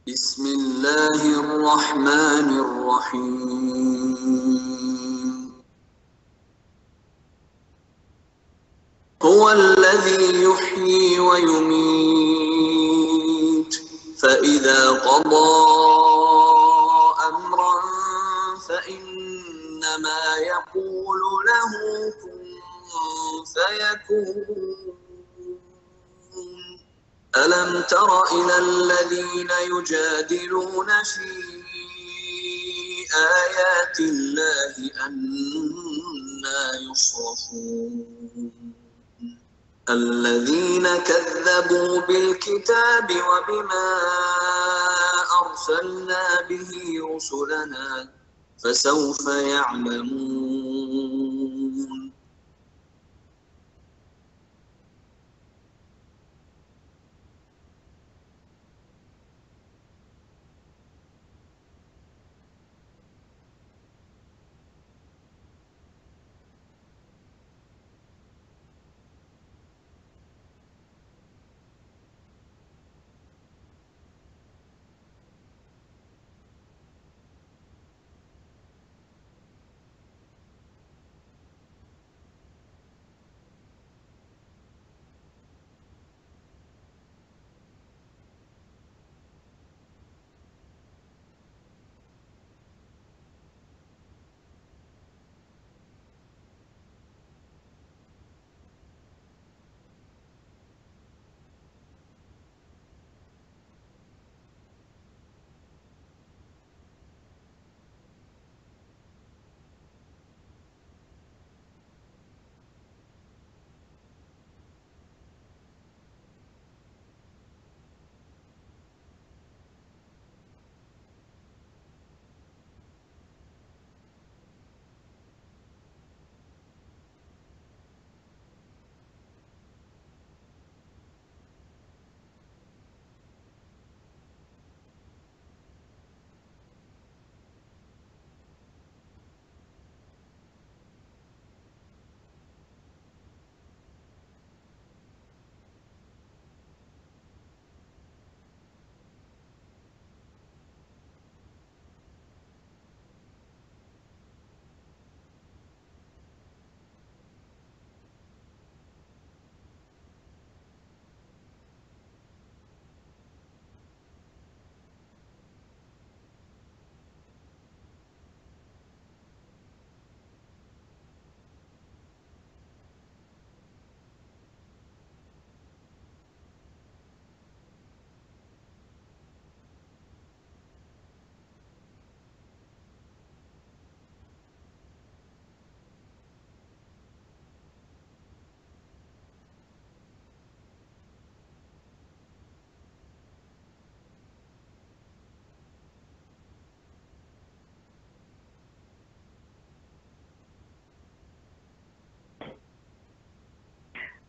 بسم الله الرحمن الرحيم هو الذي يحيي ويميت فإذا قضى أمرا فإنما يقول له كن فيكون ألم تر إلى الذين يجادلون في آيات الله أنى يصرفون الذين كذبوا بالكتاب وبما أرسلنا به رسلنا فسوف يعلمون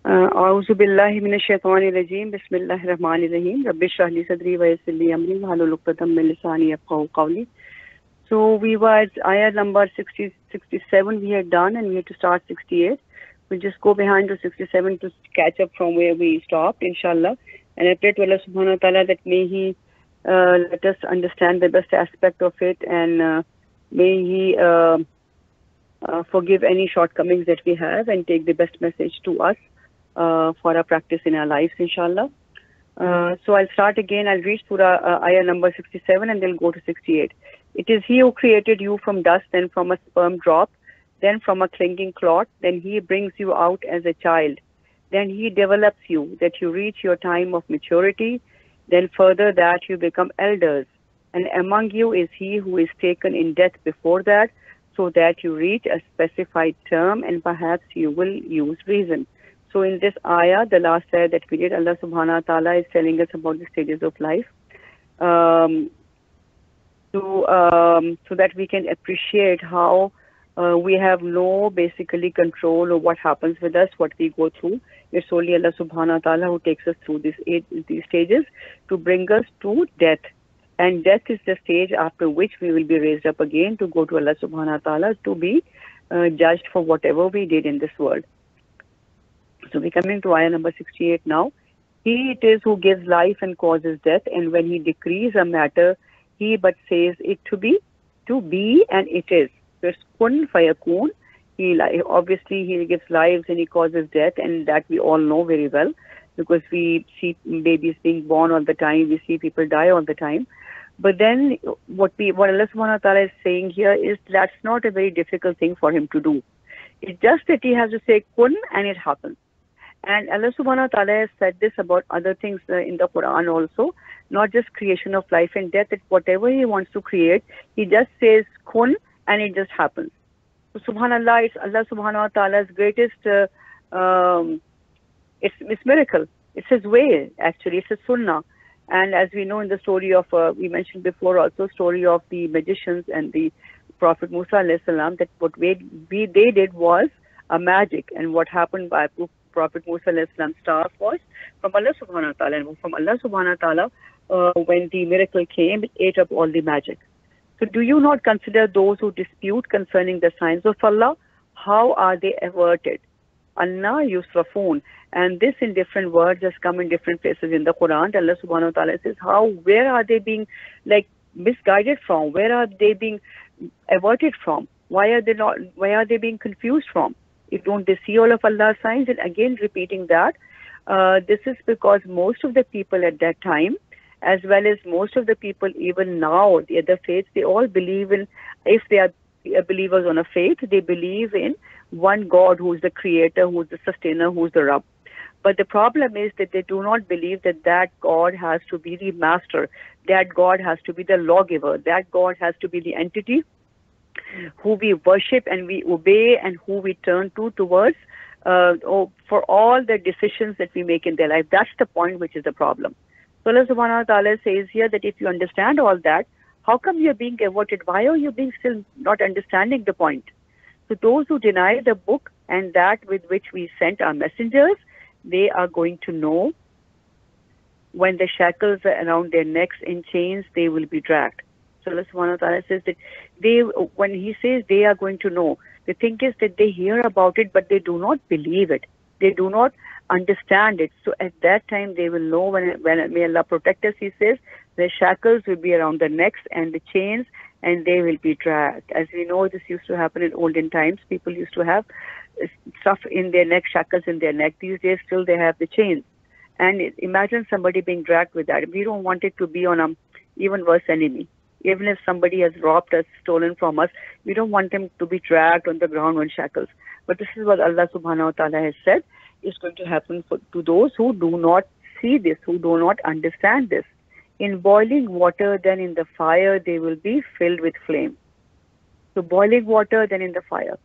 أعوذ بالله من الشيطان الرجيم بسم الله الرحمن الرحيم رب اشرح لي صدري ويسر لي أمري واحلل عقدة من لساني يفقهوا قولي. So we were at ayah number 67 we had done, and we had to start 68. We'll just go behind to 67 to catch up from where we stopped, inshallah. And I pray to Allah subhanahu wa ta'ala that may He let us understand the best aspect of it, and may He forgive any shortcomings that we have and take the best message to us for our practice in our lives, inshallah. So I'll start again. I'll read Surah ayah number 67 and then go to 68. It is He who created you from dust, then from a sperm drop, then from a clinging clot. Then He brings you out as a child. Then He develops you that you reach your time of maturity. Then further that you become elders. And among you is He who is taken in death before that, so that you reach a specified term and perhaps you will use reason. So in this ayah, the last ayah that we did, Allah subhanahu wa ta'ala is telling us about the stages of life, so that we can appreciate how we have no basically control of what happens with us, what we go through. It's only Allah subhanahu wa ta'ala who takes us through these stages to bring us to death. And death is the stage after which we will be raised up again to go to Allah subhanahu wa ta'ala to be judged for whatever we did in this world. So we're coming to ayah number 68 now. He it is who gives life and causes death, and when he decrees a matter, he but says it to be, and it is. So it's kun fayakun. Obviously he gives lives and he causes death, and that we all know very well because we see babies being born all the time, we see people die all the time. But then what Allah subhanahu wa ta'ala is saying here is that's not a very difficult thing for him to do. It's just that he has to say kun and it happens. And Allah subhanahu wa ta'ala has said this about other things in the Quran also, not just creation of life and death, that whatever he wants to create, he just says kun and it just happens. So subhanallah, it's Allah subhanahu wa ta'ala's greatest, it's miracle. It's his way, actually. It's a sunnah. And as we know in the story of, we mentioned before also, story of the magicians and the Prophet Musa alayhi salam, that what they did was a magic. And what happened by Prophet Musa alayhi salam's staff was from Allah subhanahu wa ta'ala. And from Allah subhanahu wa ta'ala, when the miracle came, it ate up all the magic. So do you not consider those who dispute concerning the signs of Allah? How are they averted? Anna yusrafun. And this in different words has come in different places in the Quran. Allah subhanahu wa ta'ala says, where are they being like misguided from? Where are they being averted from? Why are they being confused from? Don't they see all of Allah's signs? And again repeating that, this is because most of the people at that time, as well as most of the people even now, the other faiths, they all believe in, if they are believers on a faith, they believe in one God who is the creator, who is the sustainer, who is the Rabb. But the problem is that they do not believe that God has to be the master, that God has to be the lawgiver, that God has to be the entity who we worship and we obey and who we turn towards for all the decisions that we make in their life. That's the point which is the problem. So Allah subhanahu wa ta'ala says here that if you understand all that, how come you're being averted? Why are you being still not understanding the point? So those who deny the book and that with which we sent our messengers, they are going to know when the shackles are around their necks in chains, they will be dragged. So Allah subhanahu wa ta'ala says that when he says they are going to know, the thing is that they hear about it, but they do not believe it. They do not understand it. So at that time, they will know when may Allah protect us, he says, the shackles will be around the necks and the chains, and they will be dragged. As we know, this used to happen in olden times. People used to have stuff in their neck, shackles in their neck. These days, still they have the chains. And imagine somebody being dragged with that. We don't want it to be on an even worse enemy. Even if somebody has robbed us, stolen from us, we don't want them to be dragged on the ground on shackles. But this is what Allah subhanahu wa ta'ala has said is going to happen to those who do not see this, who do not understand this. In boiling water, then in the fire, they will be filled with flame. So boiling water, then in the fire.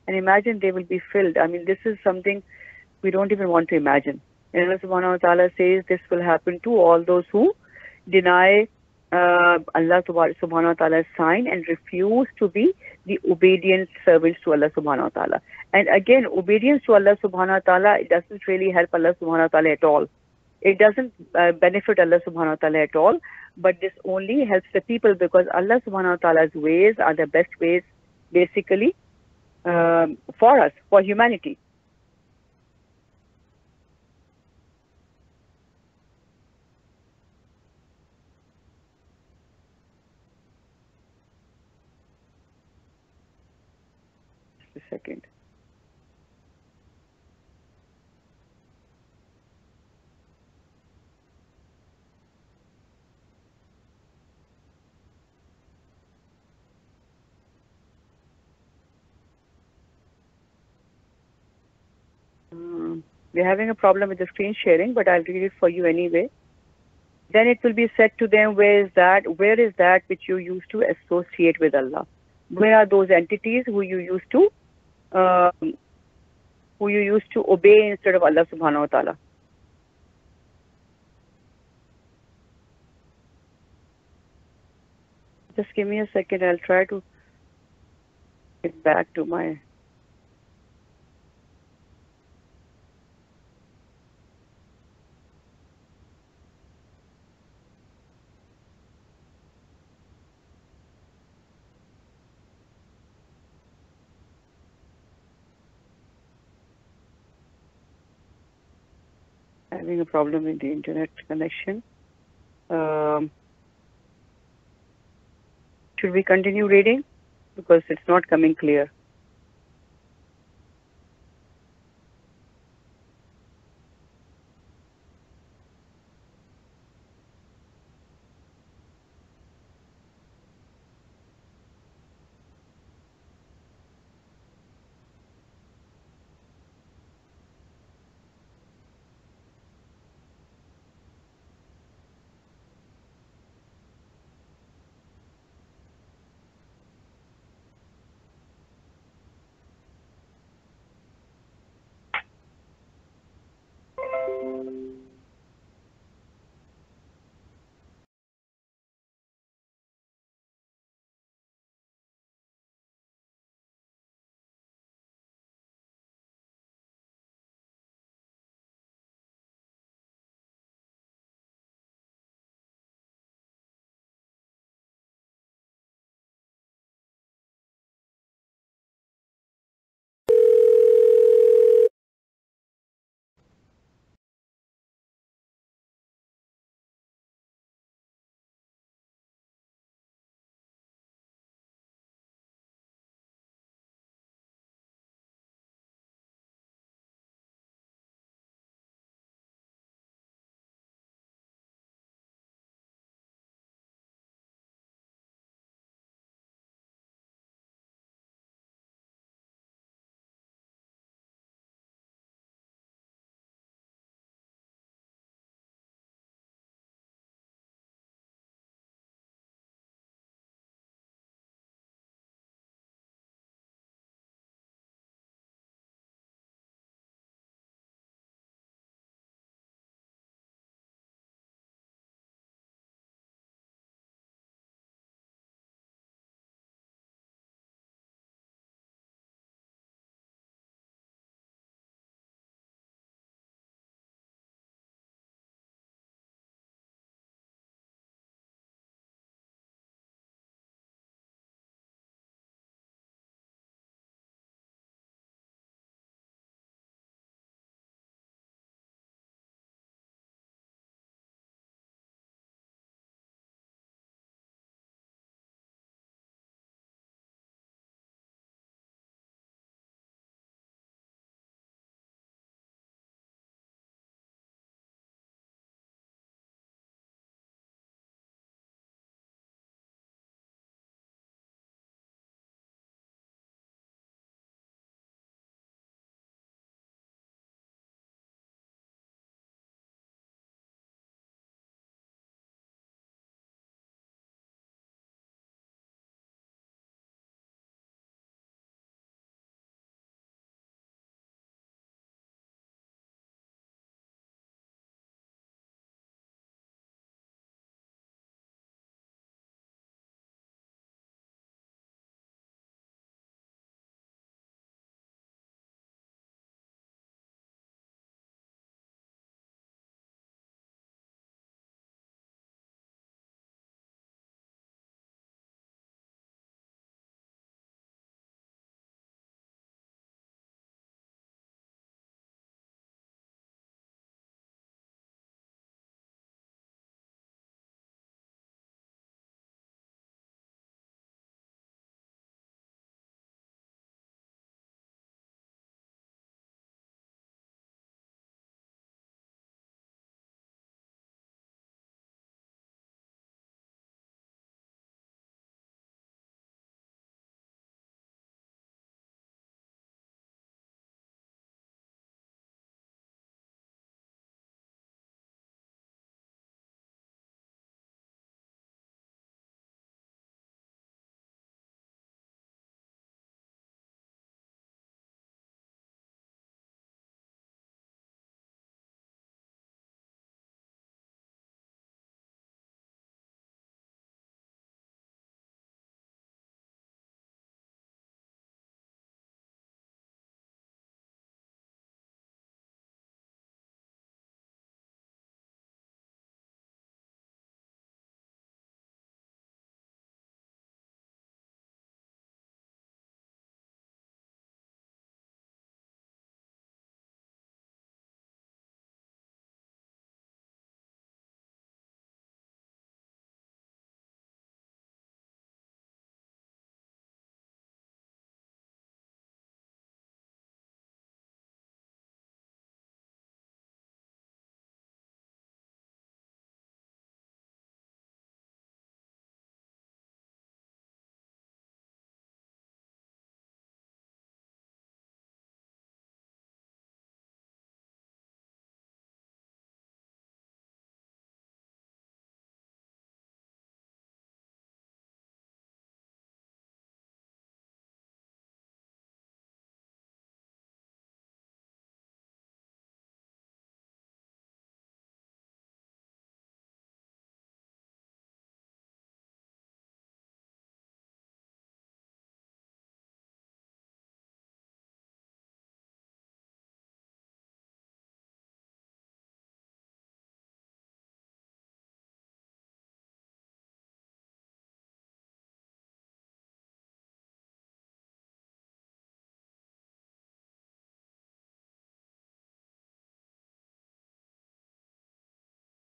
And imagine they will be filled. I mean, this is something we don't even want to imagine. And Allah subhanahu wa ta'ala says this will happen to all those who deny Allah subhanahu wa ta'ala's sign and refuse to be the obedient servants to Allah subhanahu wa ta'ala. And again, obedience to Allah subhanahu wa ta'ala, it doesn't really help Allah subhanahu wa ta'ala at all. It doesn't benefit Allah subhanahu wa ta'ala at all, but this only helps the people because Allah subhanahu wa ta'ala's ways are the best ways basically for us, for humanity. Just a second. We're having a problem with the screen sharing, but I'll read it for you anyway. Then it will be said to them, where is that which you used to associate with Allah? Where are those entities who you used to obey instead of Allah subhanahu wa ta'ala? Just give me a second, I'll try to get back to my... having a problem with the internet connection. Should we continue reading? Because it's not coming clear.